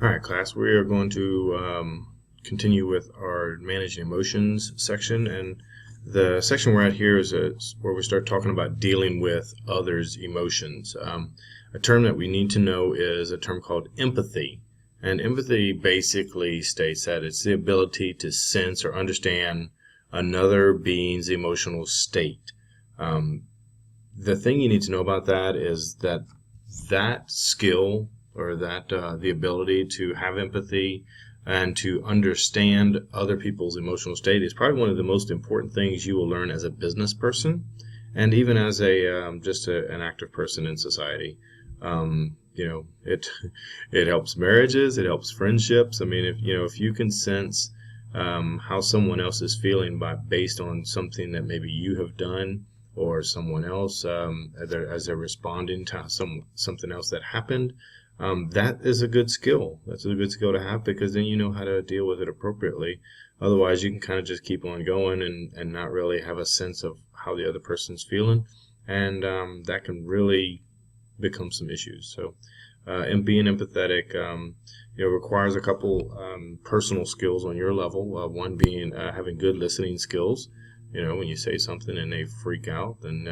All right, class, we are going to continue with our managing emotions section. And the section we're at here is where we start talking about dealing with others' emotions. A term that we need to know is a term called empathy. And empathy basically states that it's the ability to sense or understand another being's emotional state. The thing you need to know about that is that skill, or that the ability to have empathy and to understand other people's emotional state, is probably one of the most important things you will learn as a business person, and even as an active person in society. It helps marriages, it helps friendships. I mean, if you can sense how someone else is feeling based on something that maybe you have done, or someone else as they're responding to something else that happened. That is a good skill. That's a good skill to have, because then you know how to deal with it appropriately. Otherwise, you can kind of just keep on going and not really have a sense of how the other person's feeling, and that can really become some issues. So, and being empathetic, requires a couple personal skills on your level. One being having good listening skills. When you say something and they freak out, then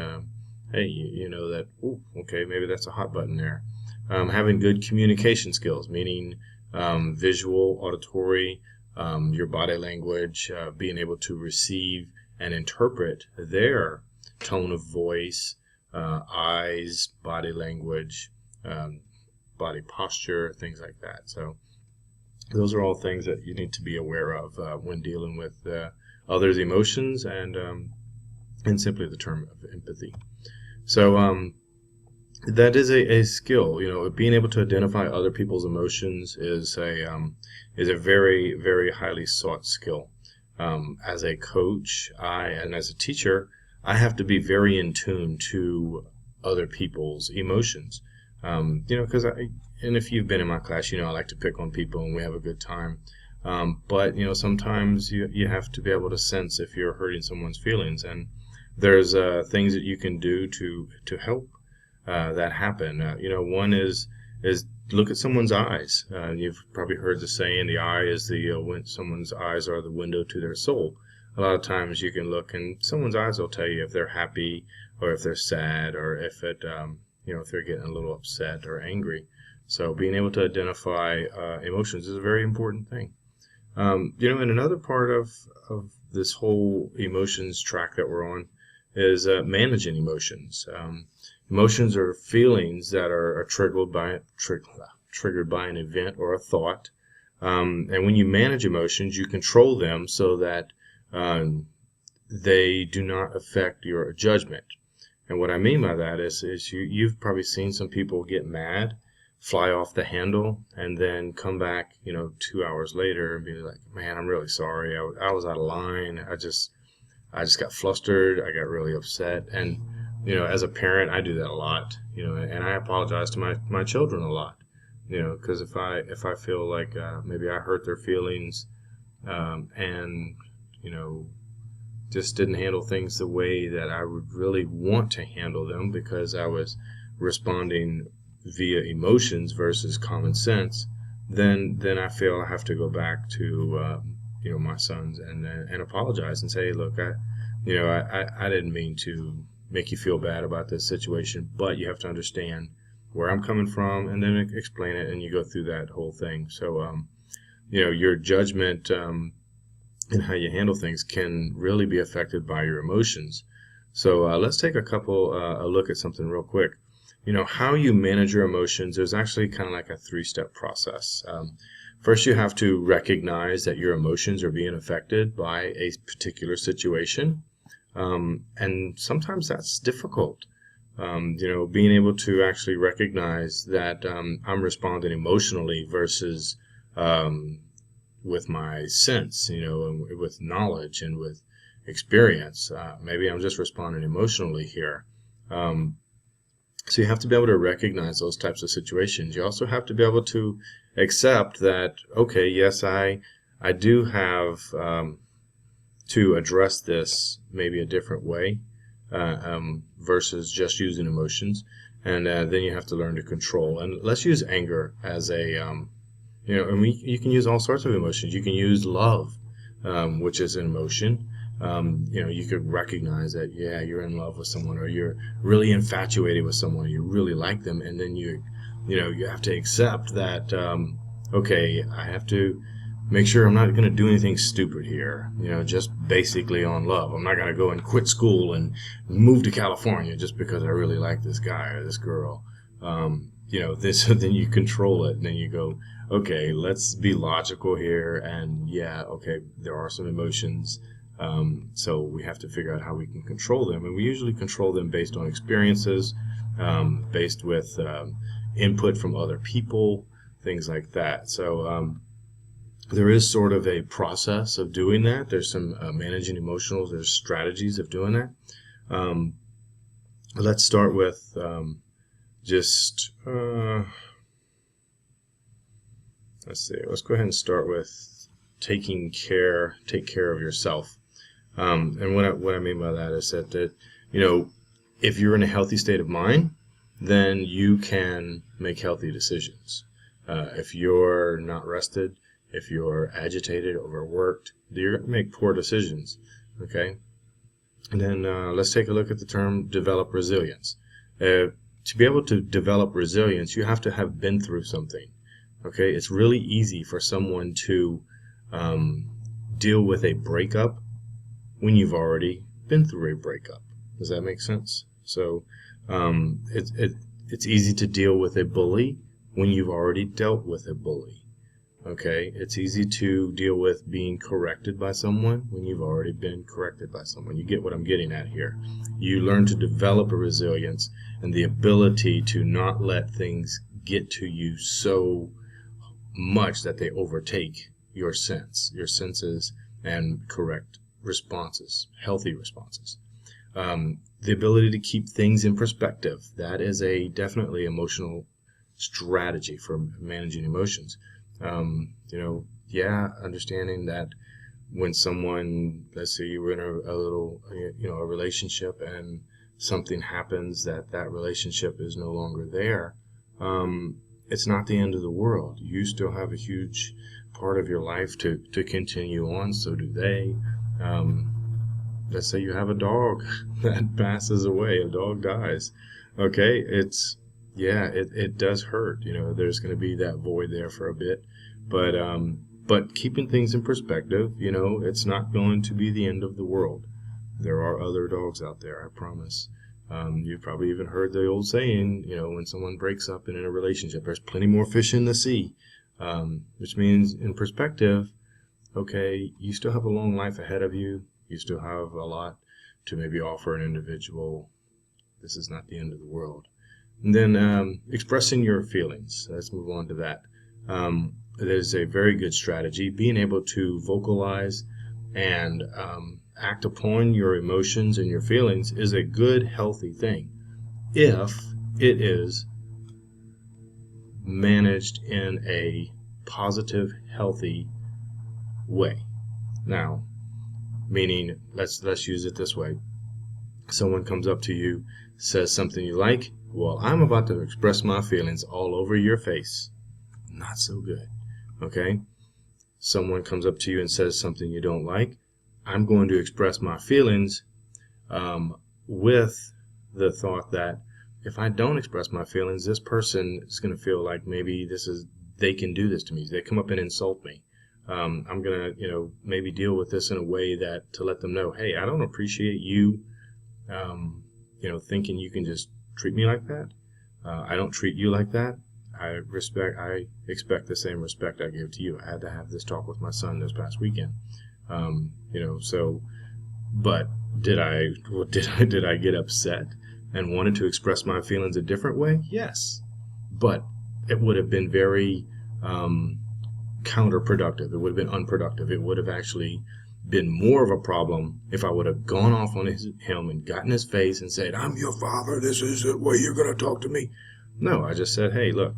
hey, you know that, ooh, okay, maybe that's a hot button there. Having good communication skills, meaning visual, auditory, your body language, being able to receive and interpret their tone of voice, eyes, body language, body posture, things like that. So those are all things that you need to be aware of when dealing with others' emotions, and simply the term of empathy. So that is a skill. Being able to identify other people's emotions is a very, very highly sought skill. As a coach, and as a teacher, I have to be very in tune to other people's emotions. Because and if you've been in my class, I like to pick on people and we have a good time. But sometimes you have to be able to sense if you're hurting someone's feelings, and there's things that you can do to help that happen. One is look at someone's eyes. You've probably heard the saying, the eye is when someone's eyes are the window to their soul. A lot of times you can look, and someone's eyes will tell you if they're happy or if they're sad, or if if they're getting a little upset or angry. So being able to identify emotions is a very important thing. And another part of this whole emotions track that we're on is managing emotions. Emotions are feelings that are triggered by an event or a thought. And when you manage emotions, you control them so that they do not affect your judgment. And what I mean by that is you've probably seen some people get mad, fly off the handle, and then come back 2 hours later and be like, man, I'm really sorry, I was out of line, I just got flustered, I got really upset. And as a parent, I do that a lot, and I apologize to my children a lot, because if I feel like maybe I hurt their feelings, and just didn't handle things the way that I would really want to handle them, because I was responding via emotions versus common sense, then I feel I have to go back to my sons and apologize and say, look, I didn't mean to make you feel bad about this situation, but you have to understand where I'm coming from, and then explain it, and you go through that whole thing. So your judgment and how you handle things can really be affected by your emotions. So let's take a look at something real quick. How you manage your emotions, there's actually kind of like a 3-step process. First, you have to recognize that your emotions are being affected by a particular situation. And sometimes that's difficult. Being able to actually recognize that I'm responding emotionally versus with my sense, and with knowledge and with experience. Maybe I'm just responding emotionally here. So you have to be able to recognize those types of situations. You also have to be able to accept that, okay, yes, I do have to address this maybe a different way versus just using emotions. And then you have to learn to control. And let's use anger as And you can use all sorts of emotions. You can use love, which is an emotion. You could recognize that, yeah, you're in love with someone, or you're really infatuated with someone, you really like them, and then you have to accept that, okay, I have to make sure I'm not going to do anything stupid here, just basically on love. I'm not going to go and quit school and move to California just because I really like this guy or this girl. Then you control it, and then you go, okay, let's be logical here, and yeah, okay, there are some emotions, so we have to figure out how we can control them, and we usually control them based on experiences, based with input from other people, things like that. So there is sort of a process of doing that. There's some managing emotionals. There's strategies of doing that. Let's start with let's go ahead and start with take care of yourself. And what I mean by that is that if you're in a healthy state of mind, then you can make healthy decisions. If you're not rested, if you're agitated, overworked, you're going to make poor decisions. Okay? And then let's take a look at the term develop resilience. To be able to develop resilience, you have to have been through something. Okay? It's really easy for someone to deal with a breakup when you've already been through a breakup. Does that make sense? So it's easy to deal with a bully when you've already dealt with a bully. Okay, it's easy to deal with being corrected by someone when you've already been corrected by someone. You get what I'm getting at here. You learn to develop a resilience and the ability to not let things get to you so much that they overtake your senses, and correct responses, healthy responses. The ability to keep things in perspective. That is definitely emotional strategy for managing emotions. Understanding that when someone, let's say you were in a relationship and something happens that relationship is no longer there, it's not the end of the world. You still have a huge part of your life to continue on, so do they. Let's say you have a dog that passes away, a dog dies. Okay, it does hurt. There's going to be that void there for a bit, but keeping things in perspective, it's not going to be the end of the world. There are other dogs out there, I promise. You've probably even heard the old saying, when someone breaks up in a relationship, there's plenty more fish in the sea, which means in perspective, okay, you still have a long life ahead of you. You still have a lot to maybe offer an individual. This is not the end of the world. And then expressing your feelings. Let's move on to that. It is a very good strategy. Being able to vocalize and act upon your emotions and your feelings is a good, healthy thing if it is managed in a positive, healthy way. Now, meaning, let's use it this way. Someone comes up to you, says something you like. Well, I'm about to express my feelings all over your face. Not so good. Okay? Someone comes up to you and says something you don't like. I'm going to express my feelings with the thought that if I don't express my feelings, this person is going to feel like maybe they can do this to me. They come up and insult me. I'm going to, maybe deal with this in a way that to let them know, hey, I don't appreciate you, thinking you can just treat me like that. I don't treat you like that. I expect the same respect I give to you. I had to have this talk with my son this past weekend. But did I get upset and wanted to express my feelings a different way? Yes. But it would have been very counterproductive. It would have been unproductive. It would have actually been more of a problem if I would have gone off on him and gotten his face and said, I'm your father, this is the way you're going to talk to me. No, I just said, hey, look,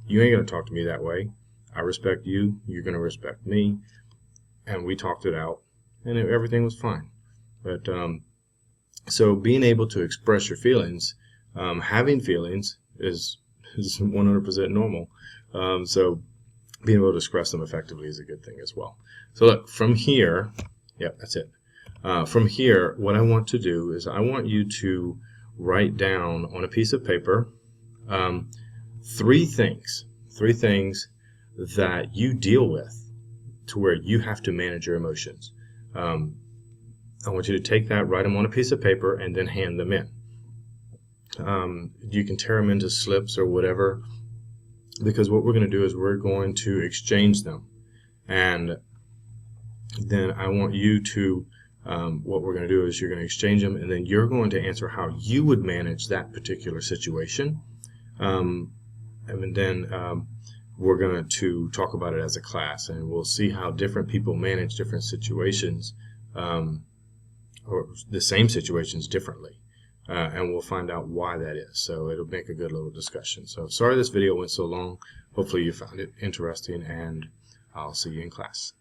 you ain't going to talk to me that way. I respect you. You're going to respect me. And we talked it out, and everything was fine. But so being able to express your feelings, having feelings is 100% normal. So being able to express them effectively is a good thing as well. So look, from here, yep, that's it. From here, what I want to do is I want you to write down on a piece of paper three things that you deal with to where you have to manage your emotions. I want you to take that, write them on a piece of paper, and then hand them in. You can tear them into slips or whatever, because what we're going to do is we're going to exchange them. And then I want you to, what we're going to do is you're going to exchange them, and then you're going to answer how you would manage that particular situation. And then we're going to talk about it as a class, and we'll see how different people manage different situations, or the same situations differently. And we'll find out why that is. So it'll make a good little discussion. So sorry this video went so long. Hopefully you found it interesting, and I'll see you in class.